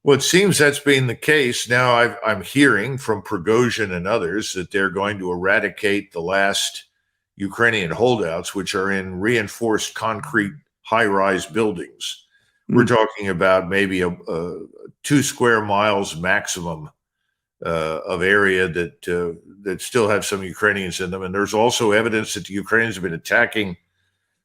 Well, it seems that's been the case. Now I'm hearing from Prigozhin and others that they're going to eradicate the last Ukrainian holdouts, which are in reinforced concrete high-rise buildings. We're talking about maybe a 2 square miles maximum of area that still have some Ukrainians in them. And there's also evidence that the Ukrainians have been attacking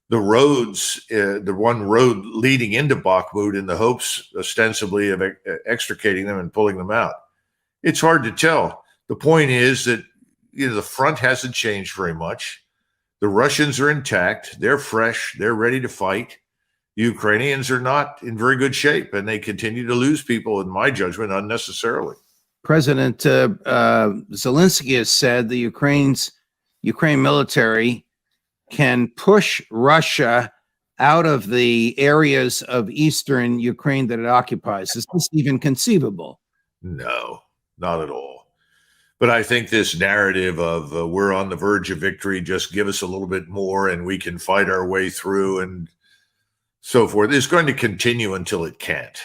the roads, the one road leading into Bakhmut, in the hopes ostensibly of extricating them and pulling them out. It's hard to tell. The point is that the front hasn't changed very much. The Russians are intact. They're fresh. They're ready to fight. The Ukrainians are not in very good shape, and they continue to lose people, in my judgment, unnecessarily. President Zelensky has said the Ukraine military can push Russia out of the areas of eastern Ukraine that it occupies. Is this even conceivable? No, not at all. But I think this narrative of we're on the verge of victory, just give us a little bit more and we can fight our way through and so forth, is going to continue until it can't.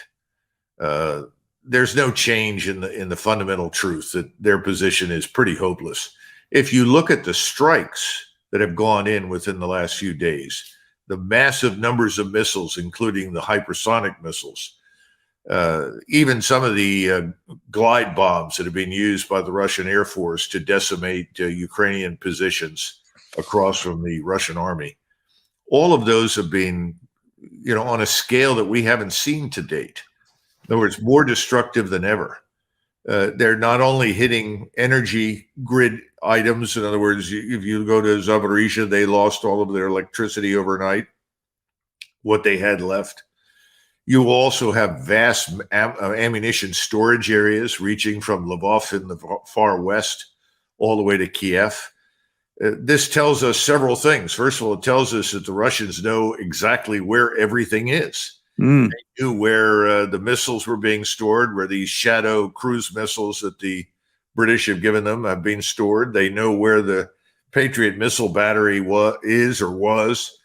There's no change in the fundamental truth that their position is pretty hopeless. If you look at the strikes that have gone in within the last few days, the massive numbers of missiles, including the hypersonic missiles, even some of the glide bombs that have been used by the Russian Air Force to decimate Ukrainian positions across from the Russian army. All of those have been, on a scale that we haven't seen to date. In other words, more destructive than ever. They're not only hitting energy grid items. In other words, if you go to Zaporizhzhia, they lost all of their electricity overnight, what they had left. You also have vast ammunition storage areas reaching from Lvov in the far west all the way to Kiev. This tells us several things. First of all, it tells us that the Russians know exactly where everything is. They knew where the missiles were being stored, where these Shadow cruise missiles that the British have given them have been stored. They know where the Patriot missile battery is or was.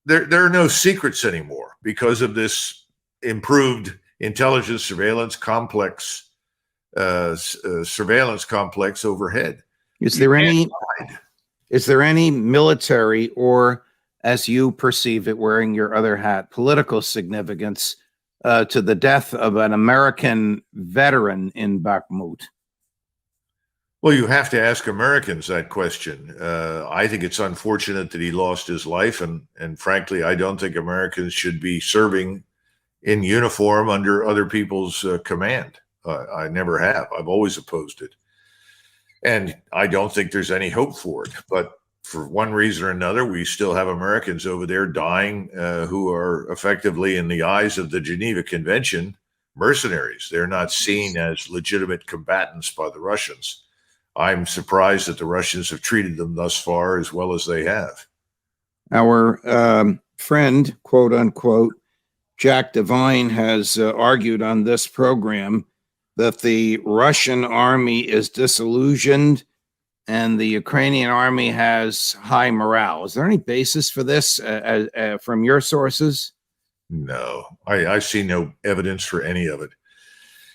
There are no secrets anymore because of this improved intelligence surveillance complex, overhead. Is there any military, or as you perceive it, wearing your other hat, political significance to the death of an American veteran in Bakhmut? Well, you have to ask Americans that question. I think it's unfortunate that he lost his life, and frankly, I don't think Americans should be serving in uniform under other people's command. I never have. I've always opposed it. And I don't think there's any hope for it. But for one reason or another, we still have Americans over there dying who are effectively, in the eyes of the Geneva Convention, mercenaries. They're not seen as legitimate combatants by the Russians. I'm surprised that the Russians have treated them thus far as well as they have. Our friend, quote unquote, Jack Devine, has argued on this program that the Russian army is disillusioned and the Ukrainian army has high morale. Is there any basis for this from your sources? No, I see no evidence for any of it.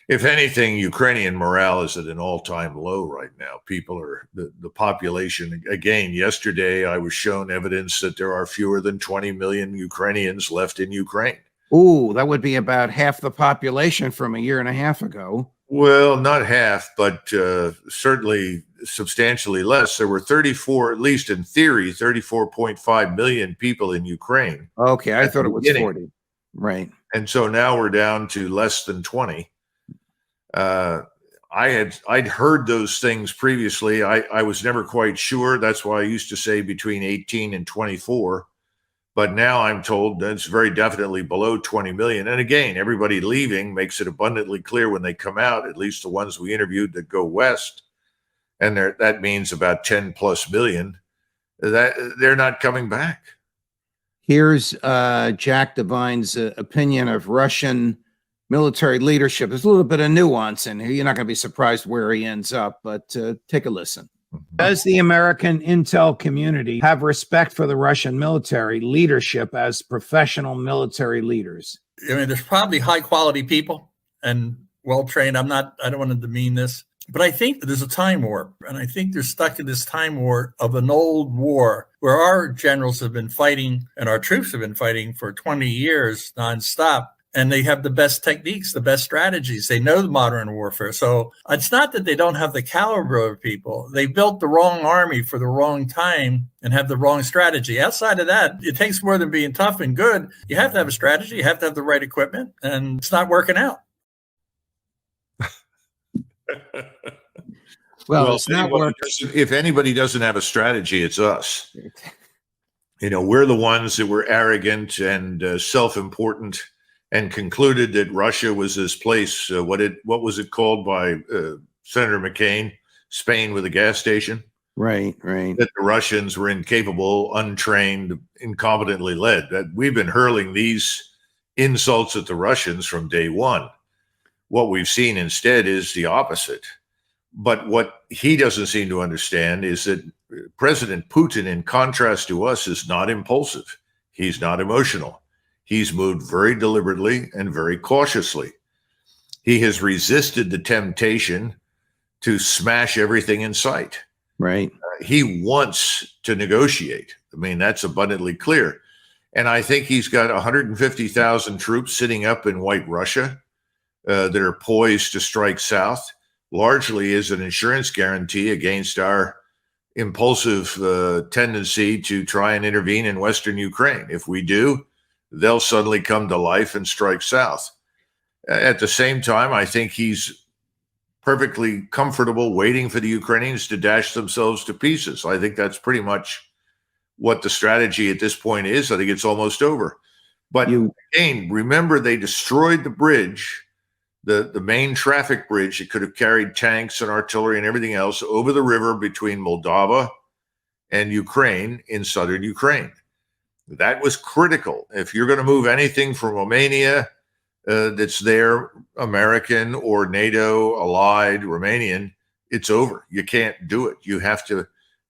If anything, Ukrainian morale is at an all-time low right now. People are, the population, again, yesterday I was shown evidence that there are fewer than 20 million Ukrainians left in Ukraine. Ooh, that would be about half the population from a year and a half ago. Well, not half, but certainly substantially less. There were 34, at least in theory, 34.5 million people in Ukraine. Okay, I thought it was 40. Right. And so now we're down to less than 20. I'd heard those things previously. I was never quite sure. That's why I used to say between 18 and 24. But now I'm told that it's very definitely below 20 million. And again, everybody leaving makes it abundantly clear when they come out, at least the ones we interviewed that go west, and that means about 10 plus million, that they're not coming back. Here's Jack Devine's opinion of Russian military leadership. There's a little bit of nuance in here. You're not going to be surprised where he ends up, but take a listen. Does the American intel community have respect for the Russian military leadership as professional military leaders? I mean, there's probably high quality people and well trained. I don't want to demean this, but I think that there's a time warp, and I think they're stuck in this time warp of an old war where our generals have been fighting and our troops have been fighting for 20 years nonstop. And they have the best techniques, the best strategies. They know the modern warfare. So it's not that they don't have the caliber of people. They built the wrong army for the wrong time and have the wrong strategy. Outside of that, it takes more than being tough and good. You have to have a strategy. You have to have the right equipment, and it's not working out. Well, it's not working. If anybody doesn't have a strategy, it's us. We're the ones that were arrogant and self-important, and concluded that Russia was this place, what was it called by Senator McCain, Spain with a gas station? Right. That the Russians were incapable, untrained, incompetently led. That we've been hurling these insults at the Russians from day one. What we've seen instead is the opposite. But what he doesn't seem to understand is that President Putin, in contrast to us, is not impulsive. He's not emotional. He's moved very deliberately and very cautiously. He has resisted the temptation to smash everything in sight. Right. He wants to negotiate. I mean, that's abundantly clear. And I think he's got 150,000 troops sitting up in White Russia that are poised to strike south, largely as an insurance guarantee against our impulsive tendency to try and intervene in Western Ukraine. If we do, they'll suddenly come to life and strike south. At the same time, I think he's perfectly comfortable waiting for the Ukrainians to dash themselves to pieces. I think that's pretty much what the strategy at this point is. I think it's almost over. But again, remember, they destroyed the bridge, the main traffic bridge that could have carried tanks and artillery and everything else over the river between Moldova and Ukraine in southern Ukraine. That was critical. If you're going to move anything from Romania that's there, American or NATO allied Romanian, it's over. You can't do it. You have to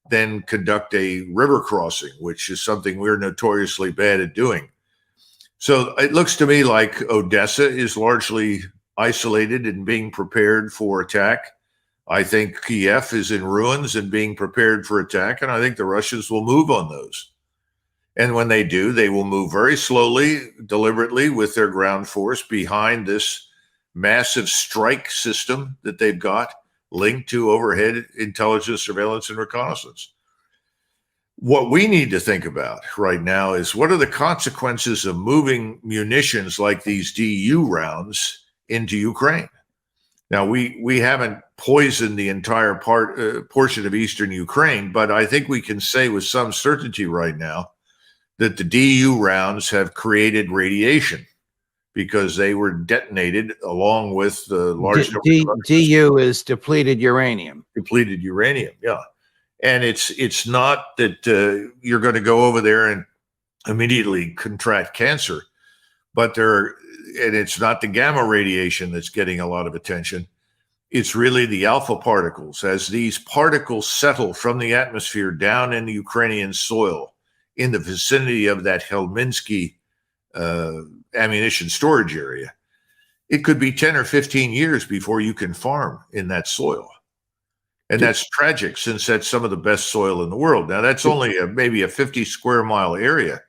then conduct a river crossing, which is something we're notoriously bad at doing. So it looks to me like Odessa is largely isolated and being prepared for attack. I think Kiev is in ruins and being prepared for attack, and I think the Russians will move on those. And when they do, they will move very slowly, deliberately with their ground force behind this massive strike system that they've got linked to overhead intelligence, surveillance, and reconnaissance. What we need to think about right now is what are the consequences of moving munitions like these DU rounds into Ukraine? Now, we haven't poisoned the entire portion of eastern Ukraine, but I think we can say with some certainty right now that the DU rounds have created radiation because they were detonated along with the large DU is depleted uranium. Depleted uranium, yeah. And it's not that you're going to go over there and immediately contract cancer, but it's not the gamma radiation that's getting a lot of attention. It's really the alpha particles. As these particles settle from the atmosphere down in the Ukrainian soil, in the vicinity of that Helminsky ammunition storage area, it could be 10 or 15 years before you can farm in that soil. And that's tragic, since that's some of the best soil in the world. Now, that's only maybe a 50 square mile area,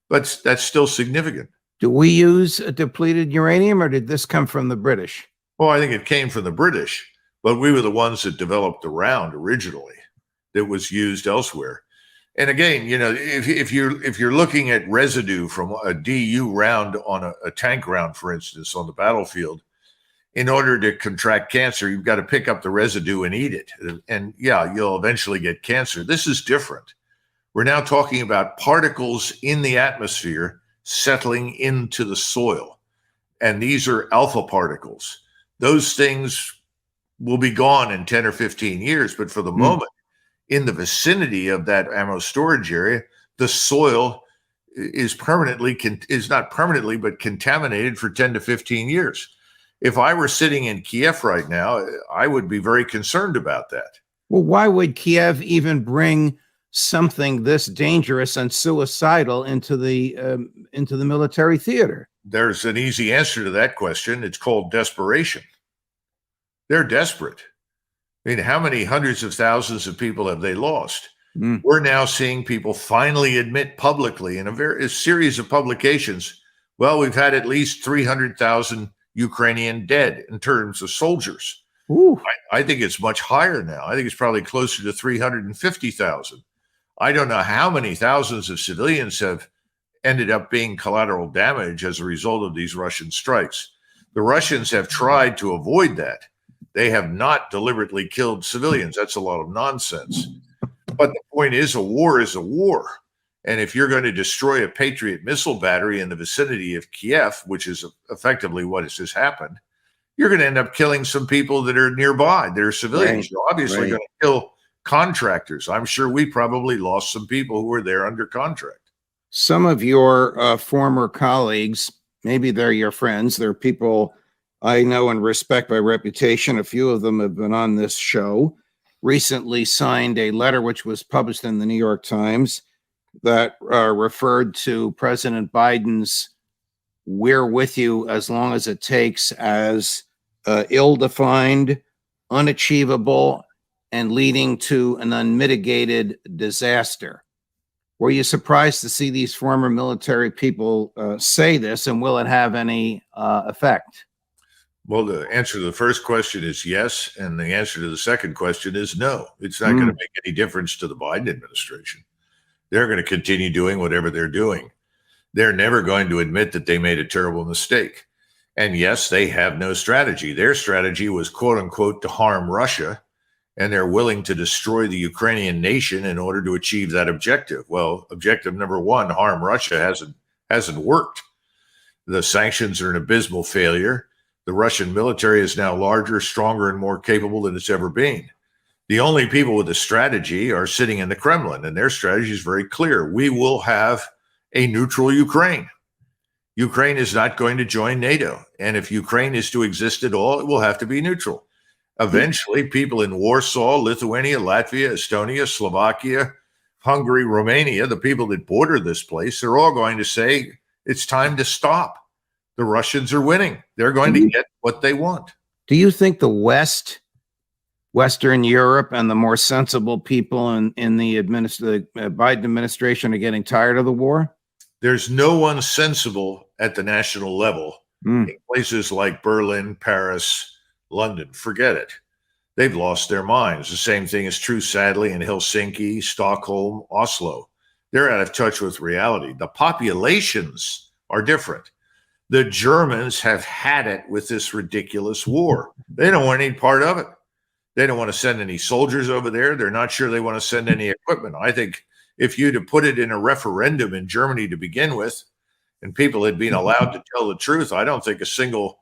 but that's still significant. Do we use a depleted uranium, or did this come from the British? Well, I think it came from the British, but we were the ones that developed the round originally that was used elsewhere. And again, if you're looking at residue from a DU round on a tank round, for instance, on the battlefield, in order to contract cancer, you've got to pick up the residue and eat it. And yeah, you'll eventually get cancer. This is different. We're now talking about particles in the atmosphere settling into the soil. And these are alpha particles. Those things will be gone in 10 or 15 years. But for the moment, in the vicinity of that ammo storage area, the soil is not permanently, but contaminated for 10 to 15 years. If I were sitting in Kiev right now, I would be very concerned about that. Well, why would Kiev even bring something this dangerous and suicidal into the military theater? There's an easy answer to that question. It's called desperation. They're desperate. I mean, how many hundreds of thousands of people have they lost? We're now seeing people finally admit publicly in a series of publications, well, we've had at least 300,000 Ukrainian dead in terms of soldiers. I think it's much higher now. I think it's probably closer to 350,000. I don't know how many thousands of civilians have ended up being collateral damage as a result of these Russian strikes. The Russians have tried to avoid that. They have not deliberately killed civilians. That's a lot of nonsense. But the point is, a war is a war. And if you're going to destroy a Patriot missile battery in the vicinity of Kiev, which is effectively what has just happened, you're going to end up killing some people that are nearby. They're civilians. Right. You're obviously going to kill contractors. I'm sure we probably lost some people who were there under contract. Some of your former colleagues, maybe they're your friends, they're people I know and respect by reputation. A few of them have been on this show. Recently signed a letter which was published in the New York Times that referred to President Biden's "we're with you as long as it takes" as ill-defined, unachievable, and leading to an unmitigated disaster. Were you surprised to see these former military people say this, and will it have any effect? Well, the answer to the first question is yes, and the answer to the second question is no. It's not going to make any difference to the Biden administration. They're going to continue doing whatever they're doing. They're never going to admit that they made a terrible mistake. And yes, they have no strategy. Their strategy was, quote unquote, to harm Russia, and they're willing to destroy the Ukrainian nation in order to achieve that objective. Well, objective number one, harm Russia, hasn't worked. The sanctions are an abysmal failure. The Russian military is now larger, stronger, and more capable than it's ever been. The only people with a strategy are sitting in the Kremlin, and their strategy is very clear. We will have a neutral Ukraine. Ukraine is not going to join NATO. And if Ukraine is to exist at all, it will have to be neutral. Eventually, people in Warsaw, Lithuania, Latvia, Estonia, Slovakia, Hungary, Romania, the people that border this place, they're all going to say, it's time to stop. The Russians are winning. They're going to get what they want. Do you think the Western Europe, and the more sensible people in the Biden administration are getting tired of the war? There's no one sensible at the national level in places like Berlin, Paris, London. Forget it. They've lost their minds. The same thing is true, sadly, in Helsinki, Stockholm, Oslo. They're out of touch with reality. The populations are different. The Germans have had it with this ridiculous war. They don't want any part of it. They don't want to send any soldiers over there. They're not sure they want to send any equipment. I think if you'd have put it in a referendum in Germany to begin with, and people had been allowed to tell the truth, I don't think a single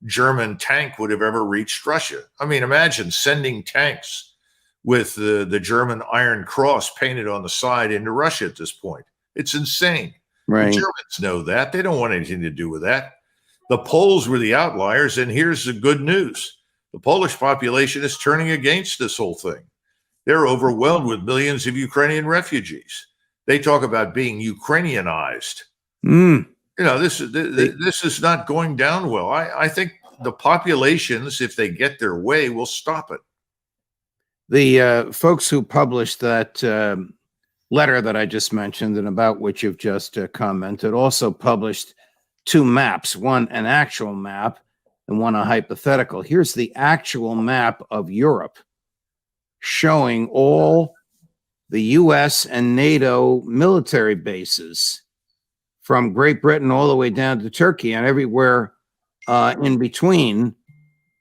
German tank would have ever reached Russia. I mean, imagine sending tanks with the German Iron Cross painted on the side into Russia at this point. It's insane. Right. The Germans know that. They don't want anything to do with that. The Poles were the outliers, and here's the good news. The Polish population is turning against this whole thing. They're overwhelmed with millions of Ukrainian refugees. They talk about being Ukrainianized. You know, this is not going down well. I think the populations, if they get their way, will stop it. The folks who published that letter that I just mentioned and about which you've just commented also published two maps, one an actual map and one a hypothetical. Here's the actual map of Europe showing all the U.S. and NATO military bases from Great Britain all the way down to Turkey and everywhere in between,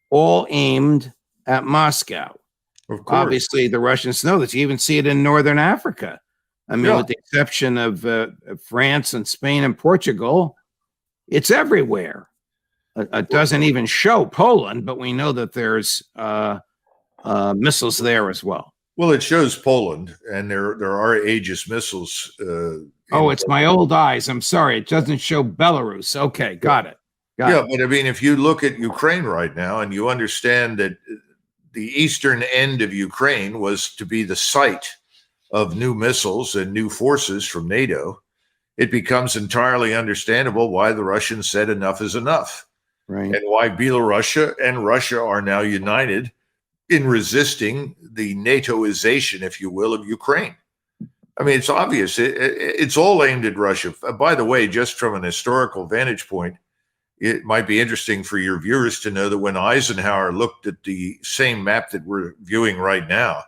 all aimed at Moscow. Of course. Obviously, the Russians know this. You even see it in Northern Africa. I mean, with the exception of France and Spain and Portugal, it's everywhere. It doesn't even show Poland, but we know that there's missiles there as well. Well, it shows Poland, and there are Aegis missiles. It's my old eyes. I'm sorry. It doesn't show Belarus. Okay, got it. But I mean, if you look at Ukraine right now and you understand that the eastern end of Ukraine was to be the site of new missiles and new forces from NATO, it becomes entirely understandable why the Russians said enough is enough. Right. And why Belarus and Russia are now united in resisting the NATOization, if you will, of Ukraine. I mean, it's obvious. It's all aimed at Russia. By the way, just from an historical vantage point, it might be interesting for your viewers to know that when Eisenhower looked at the same map that we're viewing right now,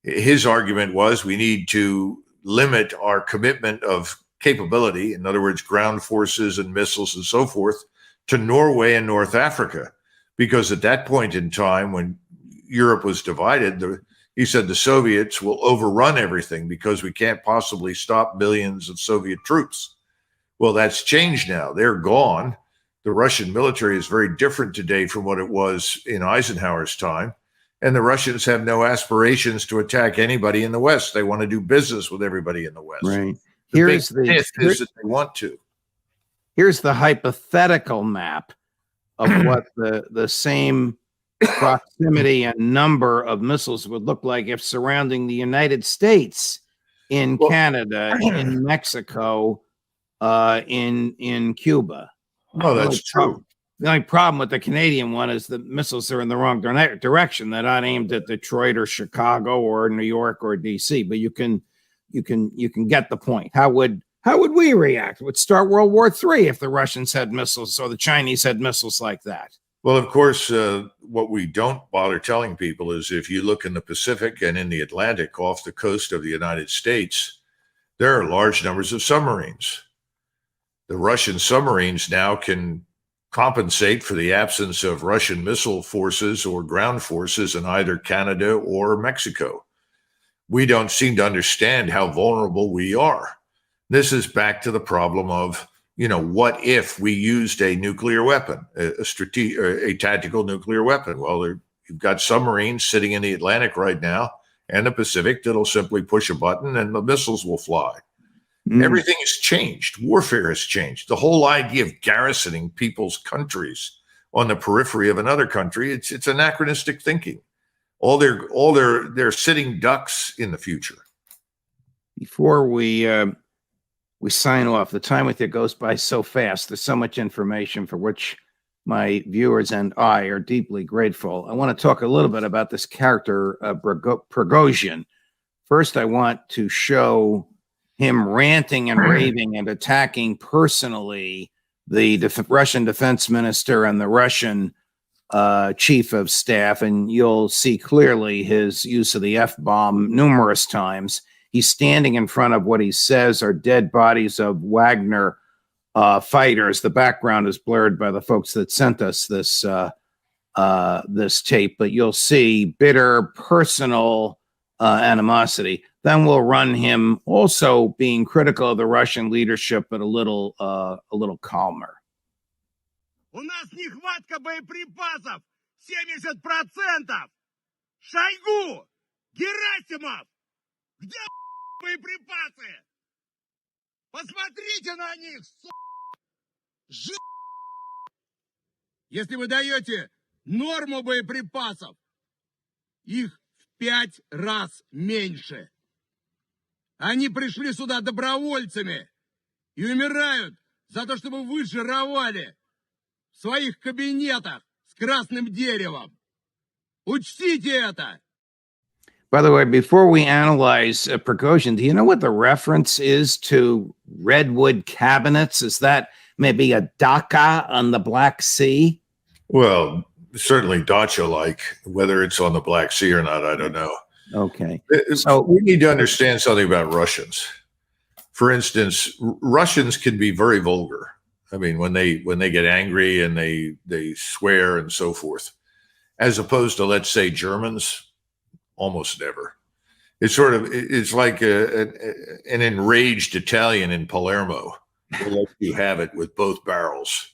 his argument was we need to limit our commitment of capability, in other words, ground forces and missiles and so forth, to Norway and North Africa. Because at that point in time, when Europe was divided, he said the Soviets will overrun everything because we can't possibly stop millions of Soviet troops. Well, that's changed now. They're gone. The Russian military is very different today from what it was in Eisenhower's time. And the Russians have no aspirations to attack anybody in the West. They want to do business with everybody in the West. Right. Here's the myth is that they want to. Here's the hypothetical map of what the same proximity and number of missiles would look like if surrounding the United States, in Canada, in Mexico, in Cuba. No, that's true. The only problem with the Canadian one is the missiles are in the wrong direction. They're not aimed at Detroit or Chicago or New York or DC. But you can get the point. How would we react? Would start World War III if the Russians had missiles or the Chinese had missiles like that? Well, of course, what we don't bother telling people is if you look in the Pacific and in the Atlantic off the coast of the United States, there are large numbers of submarines. The Russian submarines now can compensate for the absence of Russian missile forces or ground forces in either Canada or Mexico. We don't seem to understand how vulnerable we are. This is back to the problem of, what if we used a nuclear weapon, a tactical nuclear weapon? Well, you've got submarines sitting in the Atlantic right now and the Pacific that'll simply push a button and the missiles will fly. Everything has changed. Warfare has changed. The whole idea of garrisoning people's countries on the periphery of another country, it's anachronistic thinking. They're sitting ducks in the future. Before we sign off, the time with you goes by so fast. There's so much information for which my viewers and I are deeply grateful. I want to talk a little bit about this character, Prigozhin. First, I want to show him ranting and raving and attacking personally the Russian defense minister and the Russian chief of staff. And you'll see clearly his use of the F-bomb numerous times. He's standing in front of what he says are dead bodies of Wagner fighters. The background is blurred by the folks that sent us this tape, but you'll see bitter personal animosity. Then we'll run him also being critical of the Russian leadership, but a little calmer. У нас нехватка боеприпасов 70%. Шойгу, Герасимов, где боеприпасы? Посмотрите на них, Если вы даете норму боеприпасов, их в 5 раз меньше. Они пришли сюда добровольцами и умирают за то, чтобы вы жировали в своих кабинетах с красным деревом. Учтите это. By the way, before we analyze Prigozhin, do you know what the reference is to redwood cabinets? Is that maybe a dacha on the Black Sea? Well, certainly dacha-like. Whether it's on the Black Sea or not, I don't know. Okay. So we need to understand something about Russians. For instance, Russians can be very vulgar. I mean, when they get angry and they swear and so forth, as opposed to, let's say, Germans, almost never. It's like an enraged Italian in Palermo. They'll let you have it with both barrels.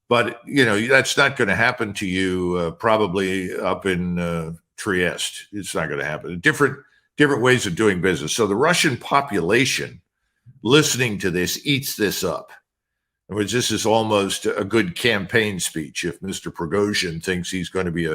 But, that's not going to happen to you probably up in Trieste. It's not going to happen. Different ways of doing business. So the Russian population listening to this eats this up. In other words, this is almost a good campaign speech if Mr. Prigozhin thinks he's going to be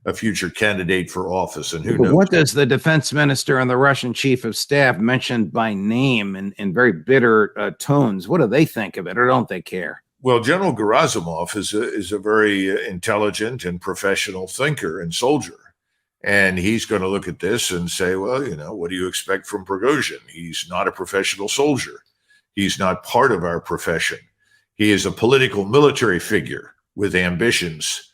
a future candidate for office. And who But knows? what does the defense minister and the Russian chief of staff, mentioned by name in very bitter tones, what do they think of it, or don't they care? Well, General Gerasimov is a very intelligent and professional thinker and soldier. And he's going to look at this and say, well, what do you expect from Prigozhin? He's not a professional soldier. He's not part of our profession. He is a political military figure with ambitions.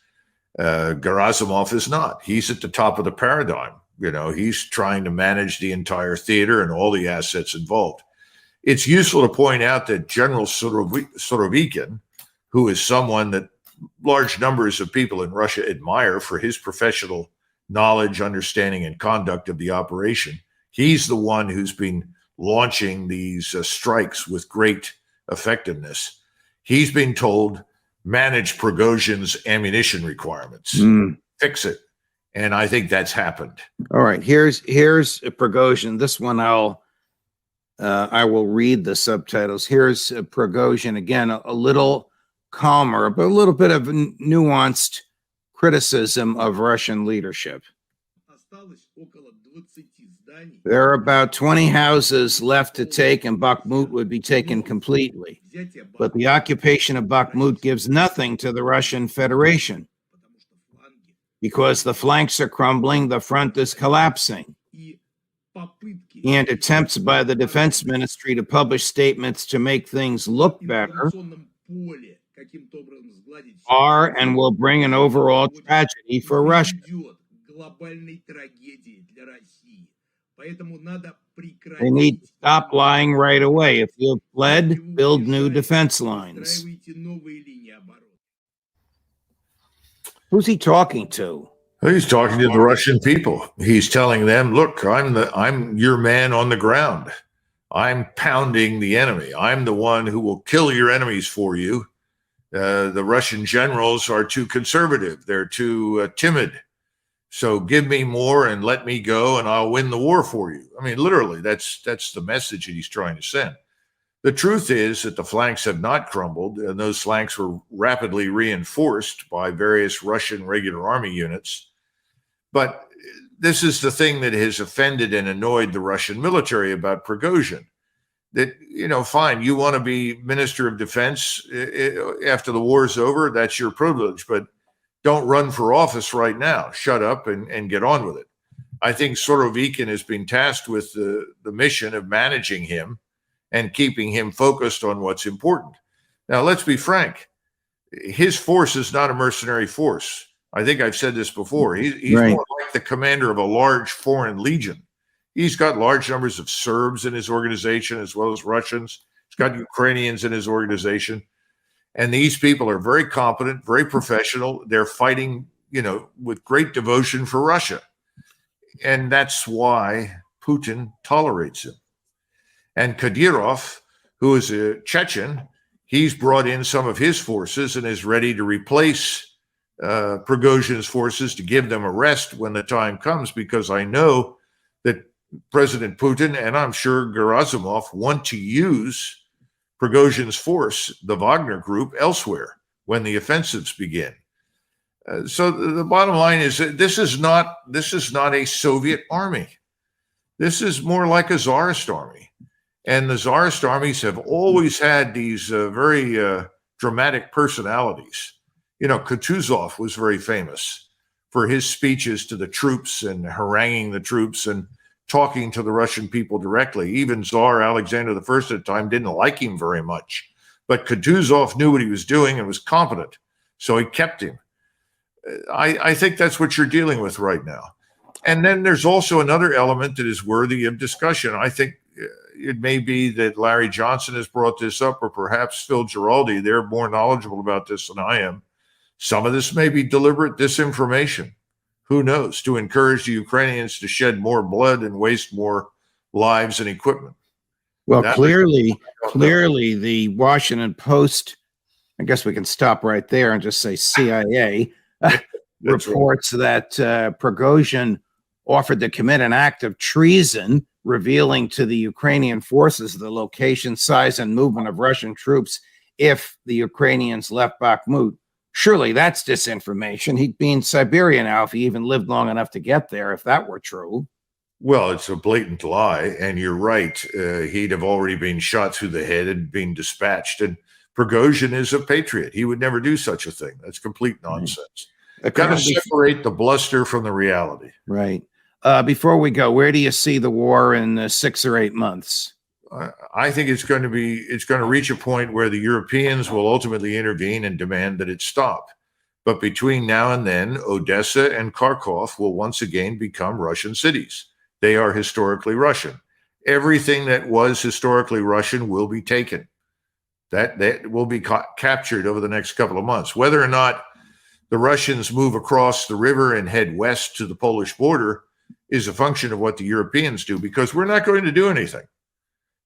Gerasimov is not. He's at the top of the paradigm. He's trying to manage the entire theater and all the assets involved. It's useful to point out that General Surovikin, who is someone that large numbers of people in Russia admire for his professional knowledge, understanding, and conduct of the operation, he's the one who's been launching these strikes with great effectiveness. He's been told, manage Prigozhin's ammunition requirements, fix it. And I think that's happened. All right, here's Prigozhin. This one I will read the subtitles. Here's Prigozhin again, a little calmer, but a little bit of nuanced criticism of Russian leadership. There are about 20 houses left to take, and Bakhmut would be taken completely. But the occupation of Bakhmut gives nothing to the Russian Federation because the flanks are crumbling, the front is collapsing. And attempts by the defense ministry to publish statements to make things look better are and will bring an overall tragedy for Russia. They need to stop lying right away. If you have fled, build new defense lines. Who's he talking to? He's talking to the Russian people. He's telling them, look, I'm your man on the ground. I'm pounding the enemy. I'm the one who will kill your enemies for you. The Russian generals are too conservative. They're too timid. So give me more and let me go, and I'll win the war for you. I mean, literally, that's the message that he's trying to send. The truth is that the flanks have not crumbled, and those flanks were rapidly reinforced by various Russian regular army units. But this is the thing that has offended and annoyed the Russian military about Prigozhin. That, fine, you want to be Minister of Defense after the war's over, that's your privilege, but don't run for office right now. Shut up and get on with it. I think Surovikin has been tasked with the mission of managing him and keeping him focused on what's important. Now, let's be frank. His force is not a mercenary force. I think I've said this before. He's right. More like the commander of a large foreign legion. He's got large numbers of Serbs in his organization as well as Russians. He's got Ukrainians in his organization. And these people are very competent, very professional. They're fighting, with great devotion for Russia. And that's why Putin tolerates him. And Kadyrov, who is a Chechen, he's brought in some of his forces and is ready to replace Prigozhin's forces to give them a rest when the time comes, because I know that President Putin and I'm sure Gerasimov want to use Prigozhin's force, the Wagner group, elsewhere when the offensives begin. So the bottom line is that this is not a Soviet army. This is more like a Tsarist army. And the Tsarist armies have always had these very dramatic personalities. Kutuzov was very famous for his speeches to the troops and haranguing the troops and talking to the Russian people directly. Even Tsar Alexander I at the time didn't like him very much. But Kutuzov knew what he was doing and was competent, so he kept him. I think that's what you're dealing with right now. And then there's also another element that is worthy of discussion. I think it may be that Larry Johnson has brought this up, or perhaps Phil Giraldi. They're more knowledgeable about this than I am. Some of this may be deliberate disinformation. Who knows? To encourage the Ukrainians to shed more blood and waste more lives and equipment. Well, clearly, the Washington Post, I guess we can stop right there and just say CIA, reports that Prigozhin offered to commit an act of treason, revealing to the Ukrainian forces the location, size, and movement of Russian troops if the Ukrainians left Bakhmut. Surely that's disinformation. He'd be in Siberia now if he even lived long enough to get there, if that were true. Well, it's a blatant lie, and you're right. He'd have already been shot through the head and been dispatched. And Prigozhin is a patriot. He would never do such a thing. That's complete nonsense. Got to separate the bluster from the reality. Right. Before we go, where do you see the war in 6 or 8 months? I think it's going to reach a point where the Europeans will ultimately intervene and demand that it stop. But between now and then, Odessa and Kharkov will once again become Russian cities. They are historically Russian. Everything that was historically Russian will be taken. That will be captured over the next couple of months. Whether or not the Russians move across the river and head west to the Polish border is a function of what the Europeans do, because we're not going to do anything.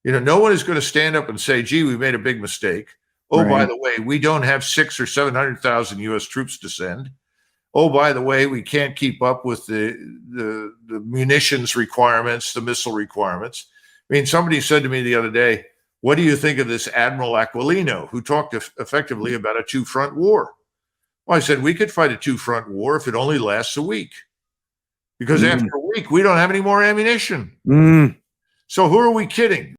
No one is going to stand up and say, gee, we made a big mistake. Oh, by the way, we don't have 600,000 or 700,000 U.S. troops to send. Oh, by the way, we can't keep up with the munitions requirements, the missile requirements. I mean, somebody said to me the other day, what do you think of this Admiral Aquilino, who talked effectively about a two-front war? Well, I said, we could fight a two-front war if it only lasts a week. Because after a week, we don't have any more ammunition. So who are we kidding?